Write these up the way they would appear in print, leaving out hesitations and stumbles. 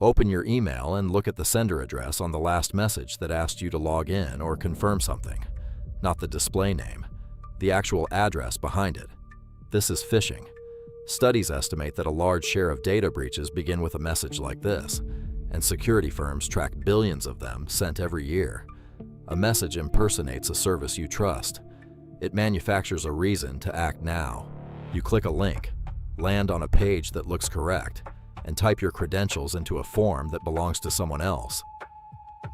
Open your email and look at the sender address on the last message that asked you to log in or confirm something, not the display name, the actual address behind it. This is phishing. Studies estimate that a large share of data breaches begin with a message like this, and security firms track billions of them sent every year. A message impersonates a service you trust. It manufactures a reason to act now. You click a link, land on a page that looks correct, and type your credentials into a form that belongs to someone else.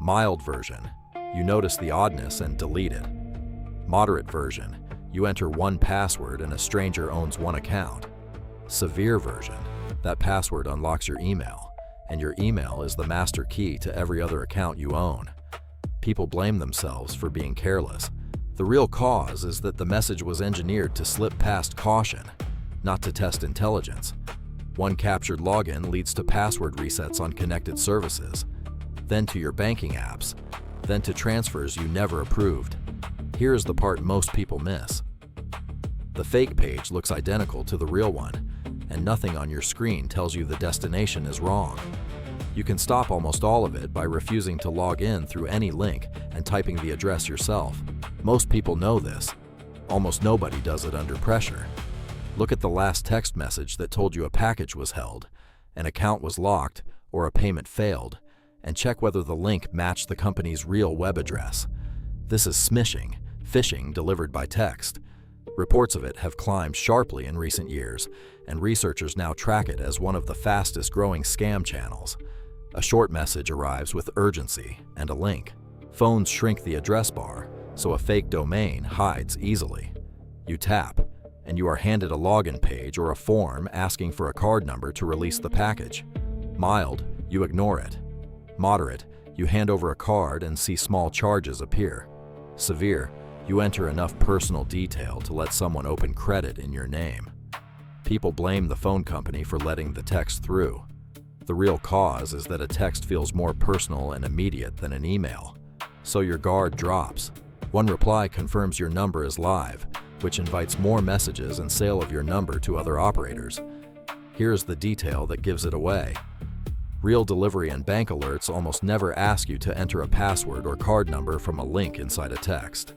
Mild version, you notice the oddness and delete it. Moderate version, you enter one password and a stranger owns one account. Severe version, that password unlocks your email, and your email is the master key to every other account you own. People blame themselves for being careless. The real cause is that the message was engineered to slip past caution, not to test intelligence. One captured login leads to password resets on connected services, then to your banking apps, then to transfers you never approved. Here is the part most people miss. The fake page looks identical to the real one, and nothing on your screen tells you the destination is wrong. You can stop almost all of it by refusing to log in through any link and typing the address yourself. Most people know this. Almost nobody does it under pressure. Look at the last text message that told you a package was held, an account was locked, or a payment failed, and check whether the link matched the company's real web address. This is smishing, phishing delivered by text. Reports of it have climbed sharply in recent years, and researchers now track it as one of the fastest growing scam channels. A short message arrives with urgency and a link. Phones shrink the address bar, so a fake domain hides easily. You tap, and you are handed a login page or a form asking for a card number to release the package. Mild, you ignore it. Moderate, you hand over a card and see small charges appear. Severe, you enter enough personal detail to let someone open credit in your name. People blame the phone company for letting the text through. The real cause is that a text feels more personal and immediate than an email, so your guard drops. One reply confirms your number is live, which invites more messages and sale of your number to other operators. Here's the detail that gives it away. Real delivery and bank alerts almost never ask you to enter a password or card number from a link inside a text.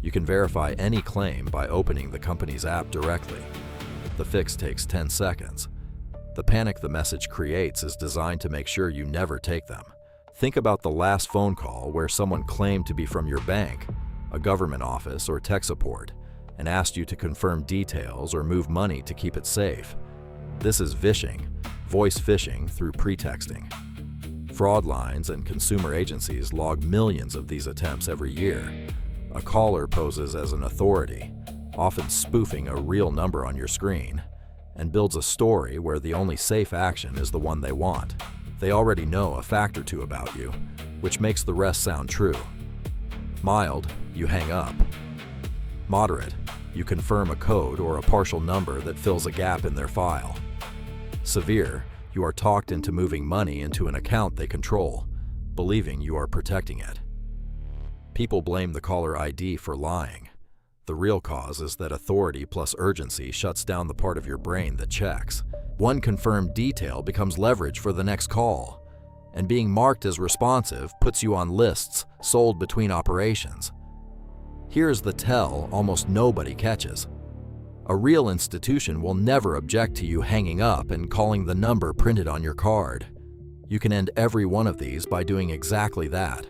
You can verify any claim by opening the company's app directly. The fix takes 10 seconds. The panic the message creates is designed to make sure you never take them. Think about the last phone call where someone claimed to be from your bank, a government office, or tech support, and asked you to confirm details or move money to keep it safe. This is vishing, voice phishing through pretexting. Fraud lines and consumer agencies log millions of these attempts every year. A caller poses as an authority, often spoofing a real number on your screen, and builds a story where the only safe action is the one they want. They already know a fact or two about you, which makes the rest sound true. Mild, you hang up. Moderate, you confirm a code or a partial number that fills a gap in their file. Severe, you are talked into moving money into an account they control, believing you are protecting it. People blame the caller ID for lying. The real cause is that authority plus urgency shuts down the part of your brain that checks. One confirmed detail becomes leverage for the next call, and being marked as responsive puts you on lists sold between operations. Here's the tell almost nobody catches. A real institution will never object to you hanging up and calling the number printed on your card. You can end every one of these by doing exactly that.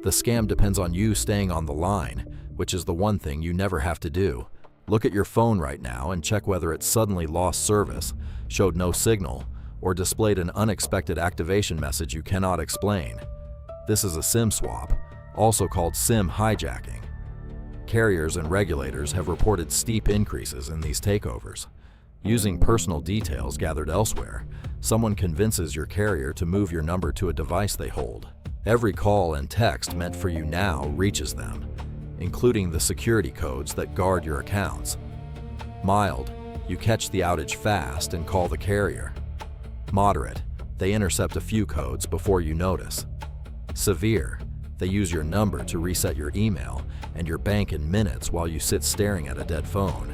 The scam depends on you staying on the line, which is the one thing you never have to do. Look at your phone right now and check whether it suddenly lost service, showed no signal, or displayed an unexpected activation message you cannot explain. This is a SIM swap, also called SIM hijacking. Carriers and regulators have reported steep increases in these takeovers. Using personal details gathered elsewhere, someone convinces your carrier to move your number to a device they hold. Every call and text meant for you now reaches them, including the security codes that guard your accounts. Mild, you catch the outage fast and call the carrier. Moderate, they intercept a few codes before you notice. Severe, they use your number to reset your email and your bank in minutes while you sit staring at a dead phone.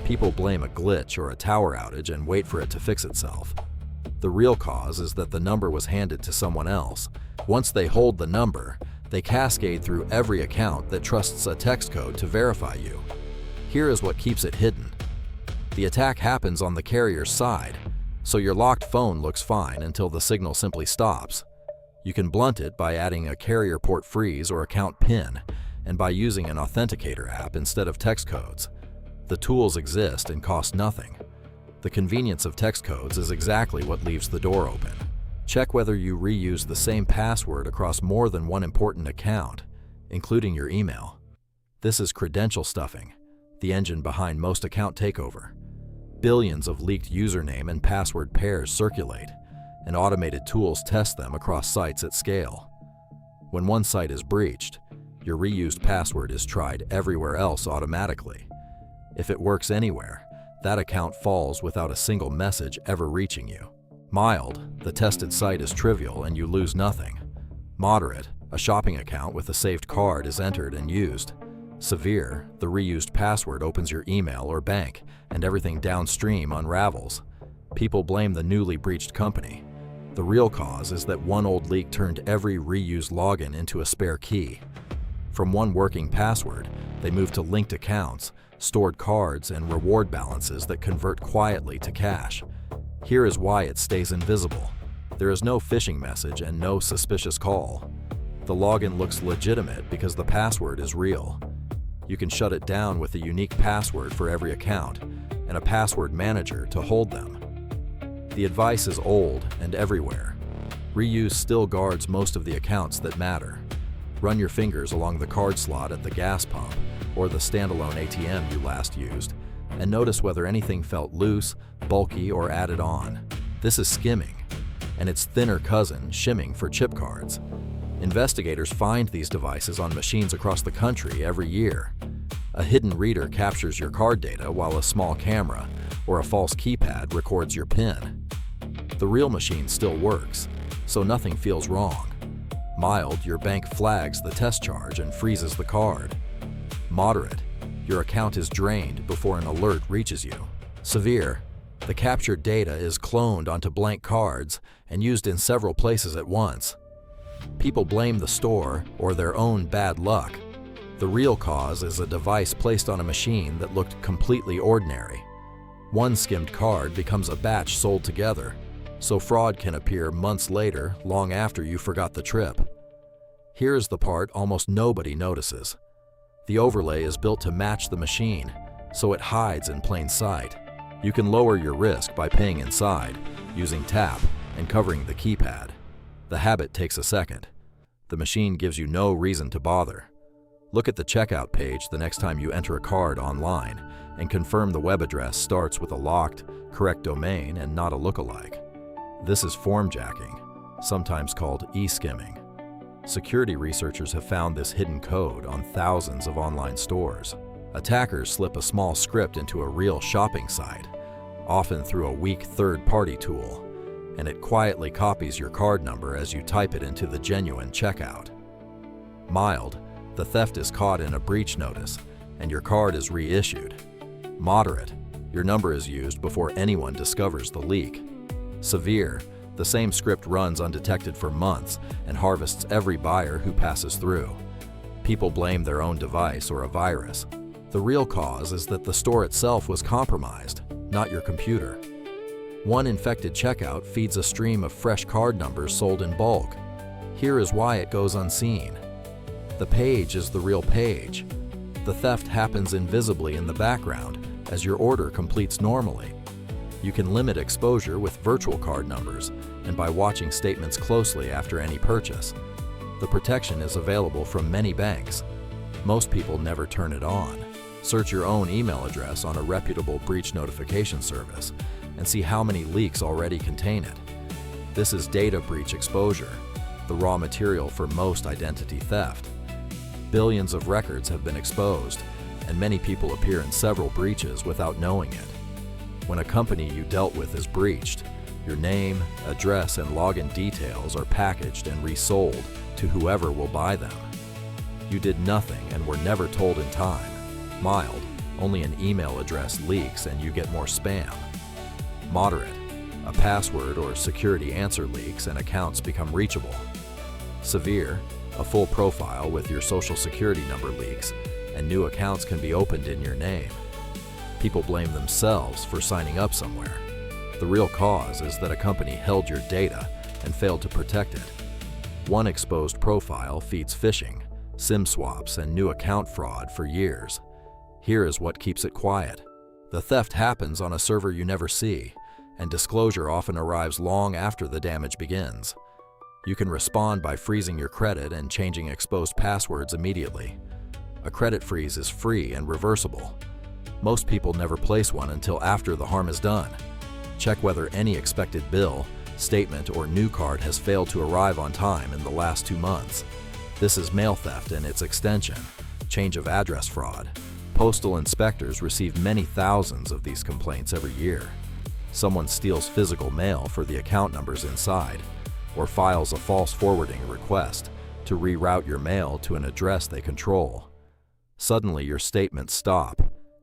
People blame a glitch or a tower outage and wait for it to fix itself. The real cause is that the number was handed to someone else. Once they hold the number, they cascade through every account that trusts a text code to verify you. Here is what keeps it hidden. The attack happens on the carrier's side, so your locked phone looks fine until the signal simply stops. You can blunt it by adding a carrier port freeze or account PIN, and by using an authenticator app instead of text codes. The tools exist and cost nothing. The convenience of text codes is exactly what leaves the door open. Check whether you reuse the same password across more than one important account, including your email. This is Credential Stuffing, the engine behind most account takeover. Billions of leaked username and password pairs circulate, and automated tools test them across sites at scale. When one site is breached, your reused password is tried everywhere else automatically. If it works anywhere, that account falls without a single message ever reaching you. Mild, the tested site is trivial and you lose nothing. Moderate, a shopping account with a saved card is entered and used. Severe, the reused password opens your email or bank and everything downstream unravels. People blame the newly breached company. The real cause is that one old leak turned every reused login into a spare key. From one working password, they moved to linked accounts, stored cards, and reward balances that convert quietly to cash. Here is why it stays invisible. There is no phishing message and no suspicious call. The login looks legitimate because the password is real. You can shut it down with a unique password for every account and a password manager to hold them. The advice is old and everywhere. Reuse still guards most of the accounts that matter. Run your fingers along the card slot at the gas pump or the standalone ATM you last used, and notice whether anything felt loose, bulky, or added on. This is skimming, and its thinner cousin, shimming for chip cards. Investigators find these devices on machines across the country every year. A hidden reader captures your card data while a small camera or a false keypad records your PIN. The real machine still works, so nothing feels wrong. Mild, your bank flags the test charge and freezes the card. Moderate, your account is drained before an alert reaches you. Severe, the captured data is cloned onto blank cards and used in several places at once. People blame the store or their own bad luck. The real cause is a device placed on a machine that looked completely ordinary. One skimmed card becomes a batch sold together, so fraud can appear months later, long after you forgot the trip. Here's the part almost nobody notices. The overlay is built to match the machine, so it hides in plain sight. You can lower your risk by paying inside, using tap, and covering the keypad. The habit takes a second. The machine gives you no reason to bother. Look at the checkout page the next time you enter a card online and confirm the web address starts with a locked, correct domain and not a lookalike. This is formjacking, sometimes called e-skimming. Security researchers have found this hidden code on thousands of online stores. Attackers slip a small script into a real shopping site, often through a weak third-party tool, and it quietly copies your card number as you type it into the genuine checkout. Mild, the theft is caught in a breach notice, and your card is reissued. Moderate, your number is used before anyone discovers the leak. Severe, the same script runs undetected for months and harvests every buyer who passes through. People blame their own device or a virus. The real cause is that the store itself was compromised, not your computer. One infected checkout feeds a stream of fresh card numbers sold in bulk. Here is why it goes unseen. The page is the real page. The theft happens invisibly in the background as your order completes normally. You can limit exposure with virtual card numbers and by watching statements closely after any purchase. The protection is available from many banks. Most people never turn it on. Search your own email address on a reputable breach notification service and see how many leaks already contain it. This is data breach exposure, the raw material for most identity theft. Billions of records have been exposed, and many people appear in several breaches without knowing it. When a company you dealt with is breached, your name, address, and login details are packaged and resold to whoever will buy them. You did nothing and were never told in time. Mild, only an email address leaks and you get more spam. Moderate, A password or security answer leaks and accounts become reachable. Severe, a full profile with your social security number leaks and new accounts can be opened in your name. People blame themselves for signing up somewhere. The real cause is that a company held your data and failed to protect it. One exposed profile feeds phishing, SIM swaps, and new account fraud for years. Here is what keeps it quiet. The theft happens on a server you never see, and disclosure often arrives long after the damage begins. You can respond by freezing your credit and changing exposed passwords immediately. A credit freeze is free and reversible. Most people never place one until after the harm is done. Check whether any expected bill, statement, or new card has failed to arrive on time in the last 2 months. This is mail theft and its extension, change of address fraud. Postal inspectors receive many thousands of these complaints every year. Someone steals physical mail for the account numbers inside, or files a false forwarding request to reroute your mail to an address they control. Suddenly your statements stop,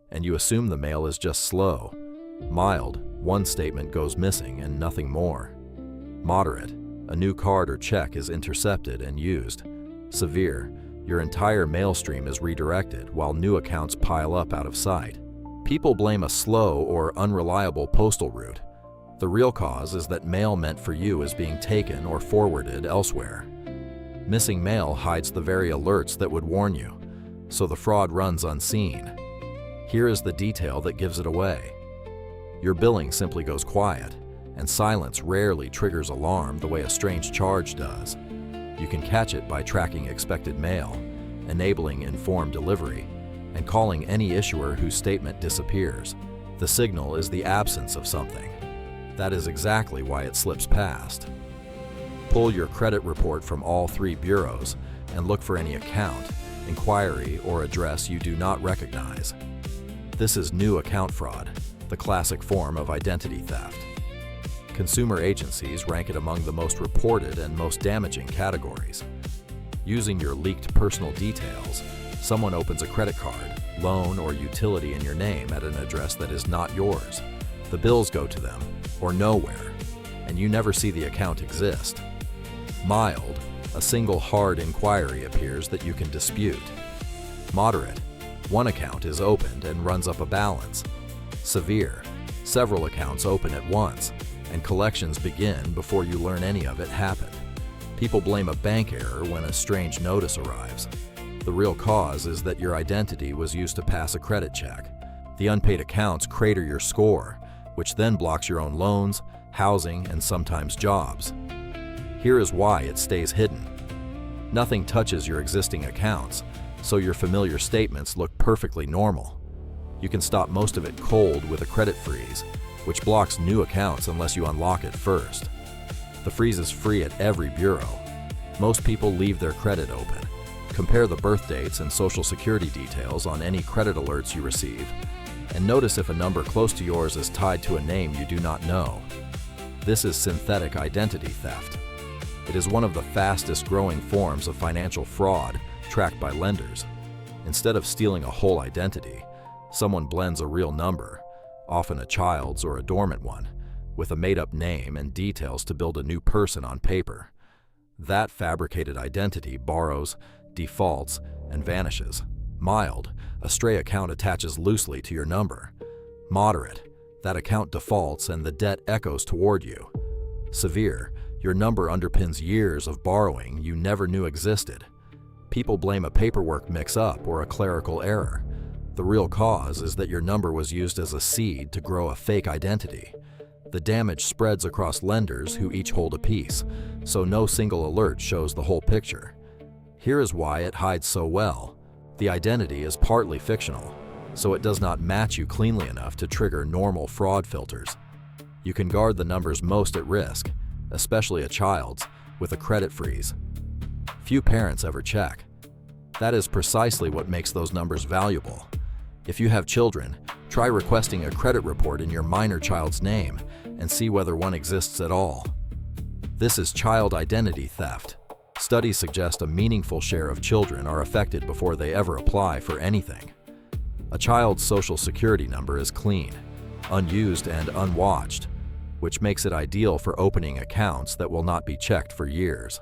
and you assume the mail is just slow. Mild, one statement goes missing and nothing more. Moderate, a new card or check is intercepted and used. Severe, your entire mail stream is redirected while new accounts pile up out of sight. People blame a slow or unreliable postal route. The real cause is that mail meant for you is being taken or forwarded elsewhere. Missing mail hides the very alerts that would warn you, so the fraud runs unseen. Here is the detail that gives it away. Your billing simply goes quiet, and silence rarely triggers alarm the way a strange charge does. You can catch it by tracking expected mail, enabling informed delivery, and calling any issuer whose statement disappears. The signal is the absence of something. That is exactly why it slips past. Pull your credit report from all 3 bureaus and look for any account, inquiry, or address you do not recognize. This is new account fraud, the classic form of identity theft. Consumer agencies rank it among the most reported and most damaging categories. Using your leaked personal details, someone opens a credit card, loan, or utility in your name at an address that is not yours. The bills go to them, or nowhere, and you never see the account exist. Mild, a single hard inquiry appears that you can dispute. Moderate, one account is opened and runs up a balance. Severe, several accounts open at once, and collections begin before you learn any of it happened. People blame a bank error when a strange notice arrives. The real cause is that your identity was used to pass a credit check. The unpaid accounts crater your score, which then blocks your own loans, housing, and sometimes jobs. Here is why it stays hidden. Nothing touches your existing accounts, so your familiar statements look perfectly normal. You can stop most of it cold with a credit freeze, which blocks new accounts unless you unlock it first. The freeze is free at every bureau. Most people leave their credit open. Compare the birth dates and social security details on any credit alerts you receive, and notice if a number close to yours is tied to a name you do not know. This is synthetic identity theft. It is one of the fastest growing forms of financial fraud tracked by lenders. Instead of stealing a whole identity, someone blends a real number, often a child's or a dormant one, with a made-up name and details to build a new person on paper. That fabricated identity borrows, defaults, and vanishes. Mild, a stray account attaches loosely to your number. Moderate, that account defaults and the debt echoes toward you. Severe, your number underpins years of borrowing you never knew existed. People blame a paperwork mix-up or a clerical error. The real cause is that your number was used as a seed to grow a fake identity. The damage spreads across lenders who each hold a piece, so no single alert shows the whole picture. Here is why it hides so well. The identity is partly fictional, so it does not match you cleanly enough to trigger normal fraud filters. You can guard the numbers most at risk, especially a child's, with a credit freeze. Few parents ever check. That is precisely what makes those numbers valuable. If you have children, try requesting a credit report in your minor child's name and see whether one exists at all. This is child identity theft. Studies suggest a meaningful share of children are affected before they ever apply for anything. A child's social security number is clean, unused, and unwatched. which makes it ideal for opening accounts that will not be checked for years.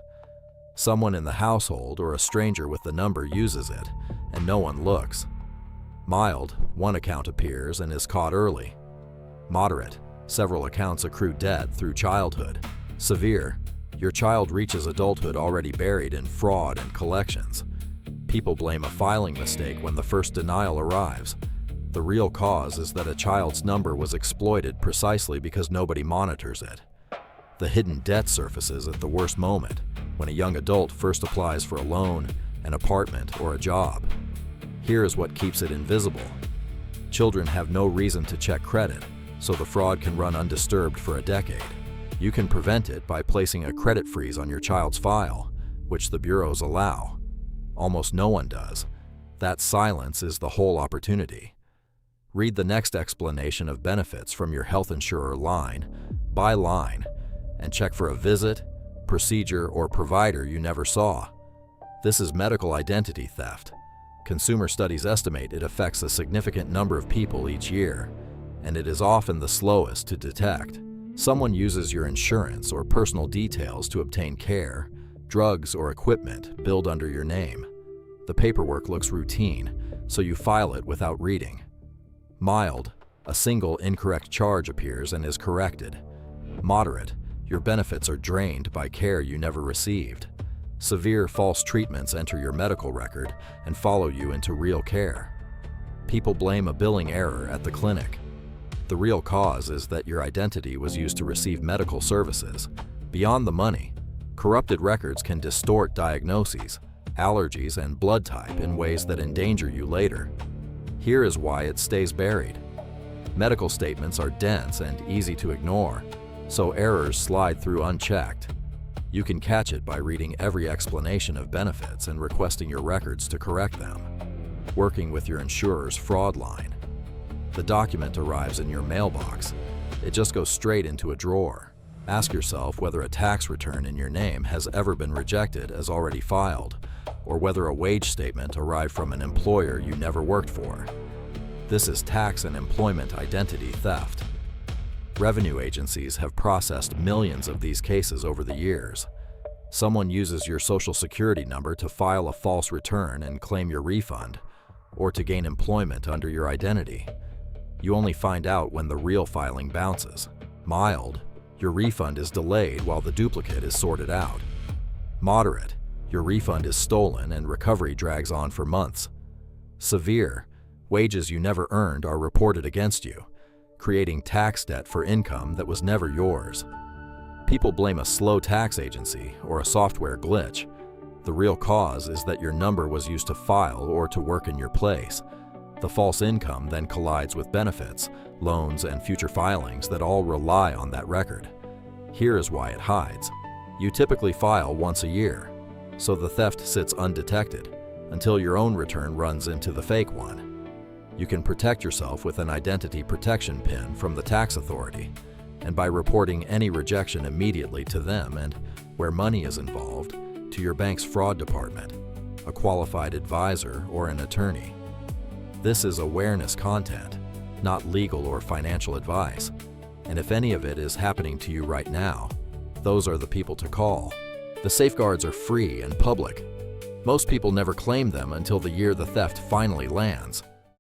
Someone in the household or a stranger with the number uses it, and no one looks. Mild, one account appears and is caught early. Moderate, several accounts accrue debt through childhood. Severe, your child reaches adulthood already buried in fraud and collections. People blame a filing mistake when the first denial arrives. The real cause is that a child's number was exploited precisely because nobody monitors it. The hidden debt surfaces at the worst moment, when a young adult first applies for a loan, an apartment, or a job. Here is what keeps it invisible. Children have no reason to check credit, so the fraud can run undisturbed for a decade. You can prevent it by placing a credit freeze on your child's file, which the bureaus allow. Almost no one does. That silence is the whole opportunity. Read the next explanation of benefits from your health insurer line by line, and check for a visit, procedure, or provider you never saw. This is medical identity theft. Consumer studies estimate it affects a significant number of people each year, and it is often the slowest to detect. Someone uses your insurance or personal details to obtain care, drugs, or equipment billed under your name. The paperwork looks routine, so you file it without reading. Mild, a single incorrect charge appears and is corrected. Moderate, your benefits are drained by care you never received. Severe false treatments enter your medical record and follow you into real care. People blame a billing error at the clinic. The real cause is that your identity was used to receive medical services. Beyond the money, corrupted records can distort diagnoses, allergies, and blood type in ways that endanger you later. Here is why it stays buried. Medical statements are dense and easy to ignore, so errors slide through unchecked. You can catch it by reading every explanation of benefits and requesting your records to correct them. Working with your insurer's fraud line. The document arrives in your mailbox. It just goes straight into a drawer. Ask yourself whether a tax return in your name has ever been rejected as already filed, or whether a wage statement arrived from an employer you never worked for. This is tax and employment identity theft. Revenue agencies have processed millions of these cases over the years. Someone uses your social security number to file a false return and claim your refund, or to gain employment under your identity. You only find out when the real filing bounces. Mild, your refund is delayed while the duplicate is sorted out. Moderate, your refund is stolen and recovery drags on for months. Severe, wages you never earned are reported against you, creating tax debt for income that was never yours. People blame a slow tax agency or a software glitch. The real cause is that your number was used to file or to work in your place. The false income then collides with benefits, loans, and future filings that all rely on that record. Here is why it hides. You typically file once a year, so the theft sits undetected until your own return runs into the fake one. You can protect yourself with an identity protection pin from the tax authority, and by reporting any rejection immediately to them and, where money is involved, to your bank's fraud department, a qualified advisor, or an attorney. This is awareness content, not legal or financial advice. And if any of it is happening to you right now, those are the people to call. The safeguards are free and public. Most people never claim them until the year the theft finally lands.